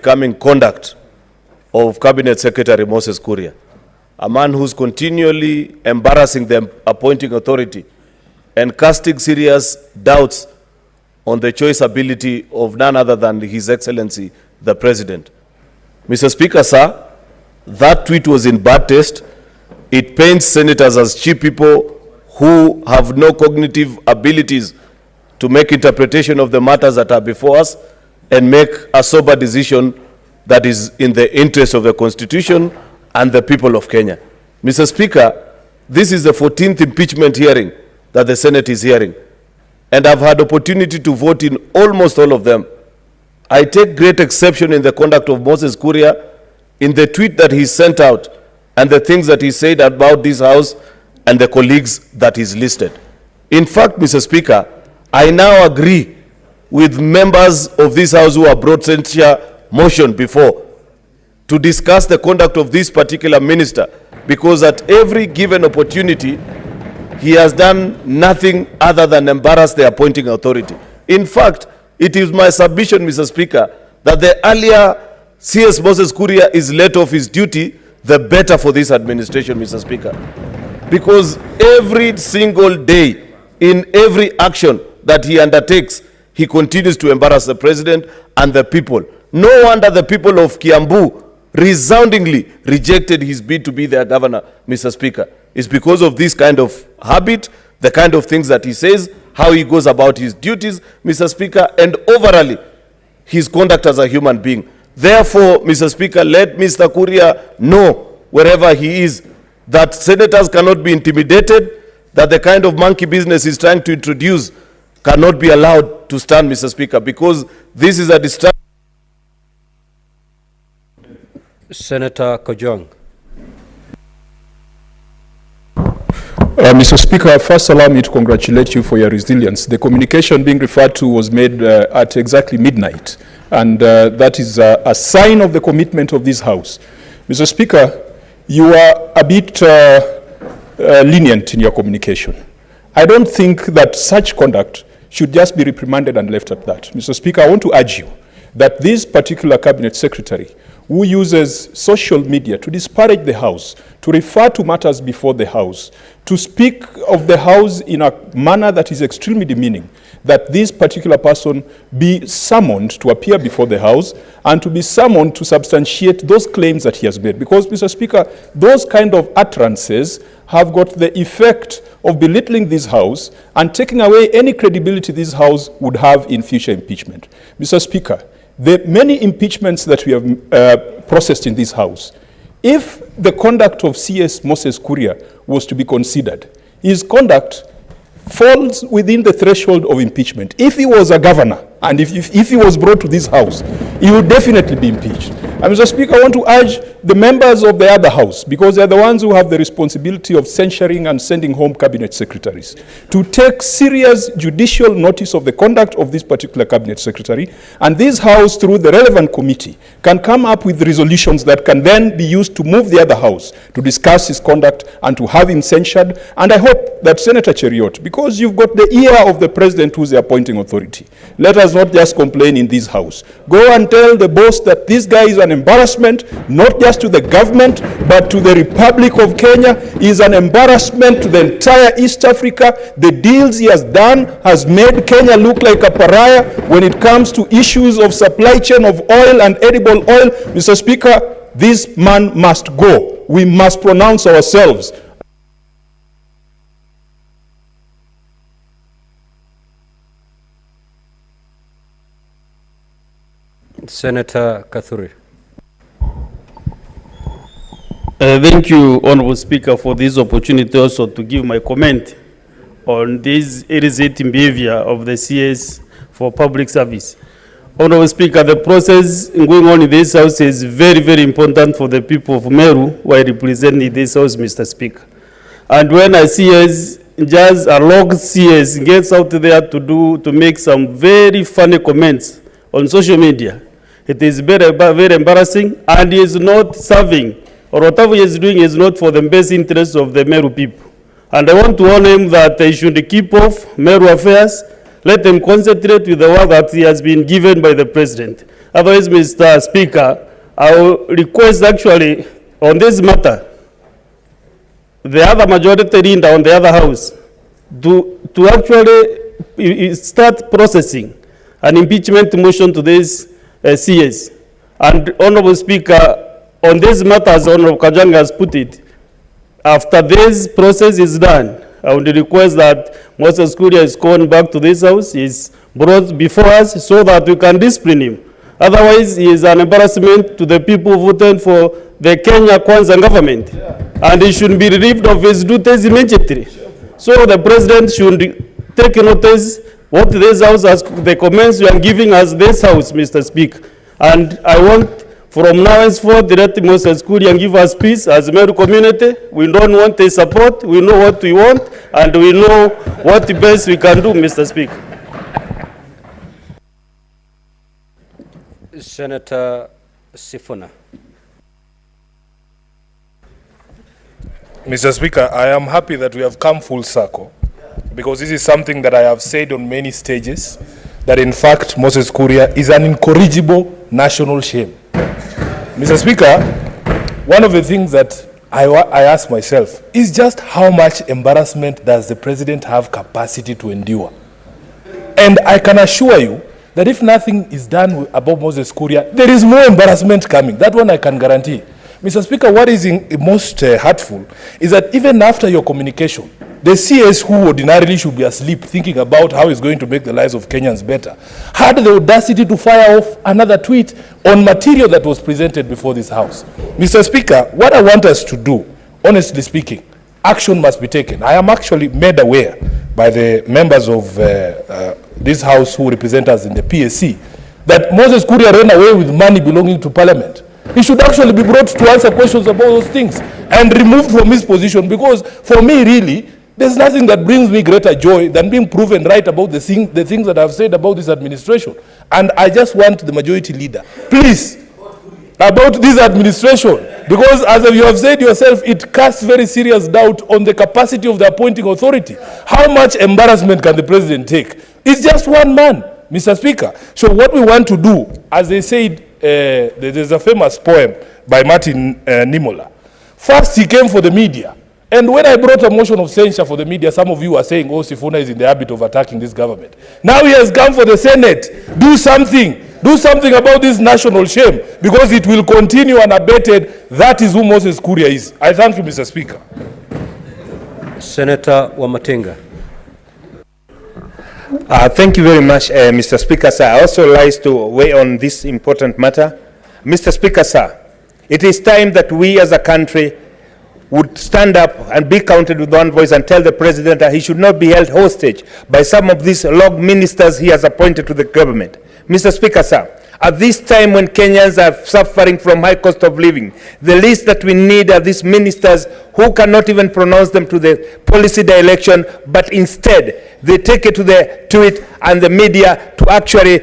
Coming conduct of Cabinet Secretary Moses Kuria, a man who's continually embarrassing the appointing authority and casting serious doubts on the choice ability of none other than His Excellency, the President. Mr. Speaker, sir, that tweet was in bad taste. It paints senators as cheap people who have no cognitive abilities to make interpretation of the matters that are before us and make a sober decision that is in the interest of the Constitution and the people of Kenya. Mr. Speaker, this is the 14th impeachment hearing that the Senate is hearing, and I've had opportunity to vote in almost all of them. I take great exception in the conduct of Moses Kuria, in the tweet that he sent out, and the things that he said about this House and the colleagues that he's listed. In fact, Mr. Speaker, I now agree with members of this House who have brought censure motion before to discuss the conduct of this particular minister, because at every given opportunity, he has done nothing other than embarrass the appointing authority. In fact, it is my submission, Mr. Speaker, that the earlier CS Moses Kuria is let off his duty, the better for this administration, Mr. Speaker. Because every single day, in every action that he undertakes, he continues to embarrass the president and the people. No wonder the people of Kiambu resoundingly rejected his bid to be their governor, Mr. Speaker. It's because of this kind of habit, the kind of things that he says, how he goes about his duties, Mr. Speaker, and overall, his conduct as a human being. Therefore, Mr. Speaker, let Mr. Kuria know, wherever he is, that senators cannot be intimidated, that the kind of monkey business he's trying to introduce cannot be allowed to stand, Mr. Speaker, because this is a distraction. Senator Kojong. Mr. Speaker, first allow me to congratulate you for your resilience. The communication being referred to was made at exactly midnight, and that is a sign of the commitment of this House. Mr. Speaker, you are a bit lenient in your communication. I don't think that such conduct should just be reprimanded and left at that. Mr. Speaker, I want to urge you that this particular cabinet secretary who uses social media to disparage the House, to refer to matters before the House, to speak of the House in a manner that is extremely demeaning, that this particular person be summoned to appear before the House and to be summoned to substantiate those claims that he has made. Because, Mr. Speaker, those kind of utterances have got the effect of belittling this House and taking away any credibility this House would have in future impeachment. Mr. Speaker, the many impeachments that we have processed in this House, if the conduct of CS Moses Kuria was to be considered, his conduct falls within the threshold of impeachment. If he was a governor and if he was brought to this House, he would definitely be impeached. And Mr. Speaker, I want to urge the members of the other House, because they're the ones who have the responsibility of censuring and sending home cabinet secretaries, to take serious judicial notice of the conduct of this particular cabinet secretary, and this House, through the relevant committee, can come up with resolutions that can then be used to move the other House to discuss his conduct and to have him censured. And I hope that Senator Cheriot, because you've got the ear of the president who's the appointing authority, let us not just complain in this House. Go and tell the boss that this guy is an embarrassment, not just to the government, but to the Republic of Kenya. He is an embarrassment to the entire East Africa. The deals he has done has made Kenya look like a pariah when it comes to issues of supply chain of oil and edible oil. Mr. Speaker, this man must go. We must pronounce ourselves. Senator Kathuri. Thank you, Honorable Speaker, for this opportunity also to give my comment on this irritating behavior of the CS for public service. Honorable Speaker, the process going on in this House is very, very important for the people of Meru who are representing this House, Mr. Speaker. And when a CS, just a log CS, gets out there to make some very funny comments on social media, it is very, very embarrassing, and he is not serving, or whatever he is doing is not for the best interests of the Meru people. And I want to warn him that they should keep off Meru affairs let him concentrate with the work that he has been given by the president. Otherwise, Mr. Speaker, I will request actually on this matter, the other majority leader on the other house, to actually start processing an impeachment motion to this CS. And Honorable Speaker, on this matter, as Honorable Kajwang has put it, after this process is done, I would request that Moses Kuria is called back to this house, is brought before us so that we can discipline him. Otherwise, he is an embarrassment to the people who voted for the Kenya Kwanza government. And he should be relieved of his duties immediately. So the president should take notice what this house has, the comments you are giving us this house, Mr. Speaker. And I want from now henceforth, let Moses Kuria give us peace as a Meru community. We don't want his support. We know what we want, and we know what the best we can do, Mr. Speaker. Senator Sifuna. Mr. Speaker, I am happy that we have come full circle, because this is something that I have said on many stages, that in fact Moses Kuria is an incorrigible national shame. Mr. Speaker, one of the things that I ask myself is just how much embarrassment does the president have capacity to endure? And I can assure you that if nothing is done about Moses Kuria, there is more embarrassment coming. That one I can guarantee. Mr. Speaker, what is most hurtful is that even after your communication, the CS who ordinarily should be asleep thinking about how he's going to make the lives of Kenyans better had the audacity to fire off another tweet on material that was presented before this House. Mr. Speaker, what I want us to do, honestly speaking, action must be taken. I am actually made aware by the members of this House who represent us in the PSC that Moses Kuria ran away with money belonging to Parliament. He should actually be brought to answer questions about those things and removed from his position, because for me, really, there's nothing that brings me greater joy than being proven right about the things that I've said about this administration. And I just want the majority leader, please, about this administration, because as you have said yourself, it casts very serious doubt on the capacity of the appointing authority. How much embarrassment can the president take? It's just one man, Mr. Speaker. So what we want to do, as they said, there's a famous poem by Martin Niemöller. First, he came for the media. And when I brought a motion of censure for the media, some of you are saying, oh, Sifuna is in the habit of attacking this government. Now he has come for the Senate. Do something. Do something about this national shame, because it will continue unabated. That is who Moses Kuria is. I thank you, Mr. Speaker. Senator Wamatinga. Thank you very much, Mr. Speaker, sir. I also like to weigh on this important matter. Mr. Speaker, sir, it is time that we as a country would stand up and be counted with one voice and tell the president that he should not be held hostage by some of these log ministers he has appointed to the government. Mr. Speaker, sir, at this time when Kenyans are suffering from high cost of living, the least that we need are these ministers who cannot even pronounce them to the policy direction, but instead they take it to the tweet and the media to actually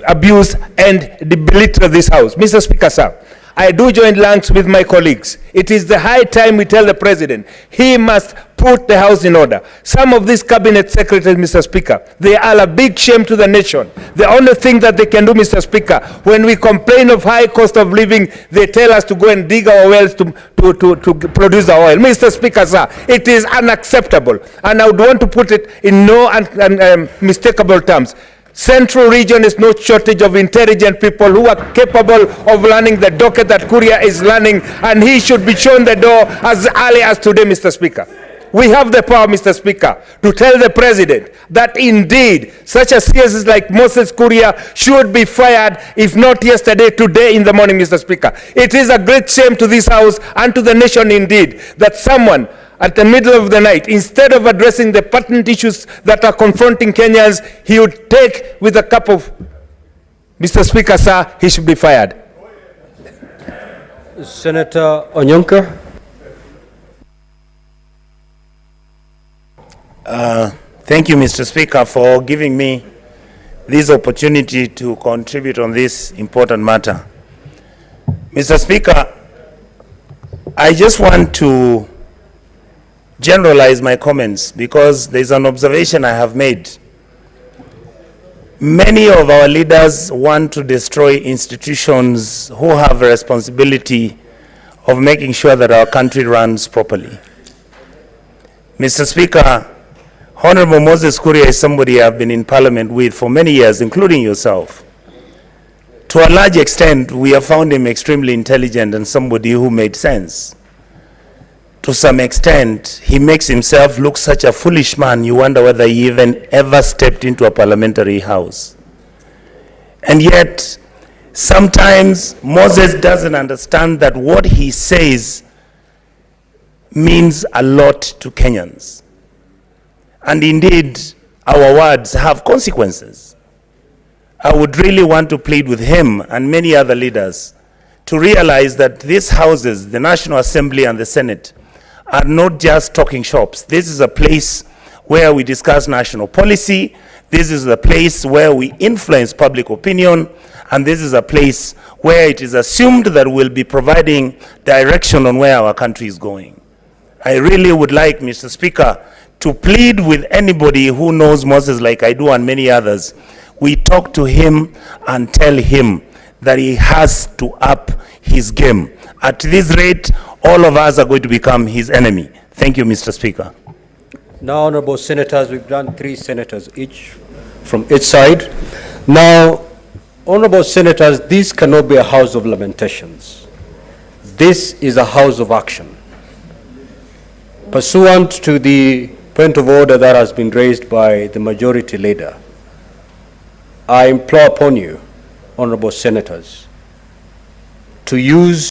abuse and belittle this house. Mr. Speaker, sir, I do join ranks with my colleagues. It is the high time we tell the president he must put the house in order. Some of these cabinet secretaries, Mr. Speaker, they are a big shame to the nation. The only thing that they can do, Mr. Speaker, when we complain of high cost of living, they tell us to go and dig our wells to produce our oil. Mr. Speaker, sir, it is unacceptable. And I would want to put it in no unmistakable terms. Central region is no shortage of intelligent people who are capable of learning the docket that Kuria is learning, and he should be shown the door as early as today, Mr. Speaker. We have the power, Mr. Speaker, to tell the president that indeed such a CS like Moses Kuria should be fired, if not yesterday, today in the morning, Mr. Speaker. It is a great shame to this house and to the nation indeed that someone at the middle of the night, instead of addressing the pertinent issues that are confronting Kenyans, he would take with a cup of, Mr. Speaker, sir, he should be fired. Senator Onyonka. Thank you, Mr. Speaker, for giving me this opportunity to contribute on this important matter. Mr. Speaker, I just want to generalize my comments because there's an observation I have made Many of our leaders want to destroy institutions who have a responsibility of making sure that our country runs properly. Mr. Speaker, Honorable Moses Kuria is somebody I've been in Parliament with for many years, including yourself. To a large extent, we have found him extremely intelligent and somebody who made sense. To some extent, he makes himself look such a foolish man, you wonder whether he even ever stepped into a parliamentary house. And yet, sometimes Moses doesn't understand that what he says means a lot to Kenyans. And indeed, our words have consequences. I would really want to plead with him and many other leaders to realize that these houses, the National Assembly and the Senate, are not just talking shops. This is a place where we discuss national policy. This is a place where we influence public opinion. And this is a place where it is assumed that we'll be providing direction on where our country is going. I really would like, Mr. Speaker, to plead with anybody who knows Moses like I do and many others. We talk to him and tell him that he has to up his game. At this rate, all of us are going to become his enemy. Thank you, Mr. Speaker. Now, honorable senators, we've done 3 senators each from each side. Now, honorable senators, this cannot be a house of lamentations. This is a house of action. Pursuant to the point of order that has been raised by the majority leader, I implore upon you, honorable senators, to use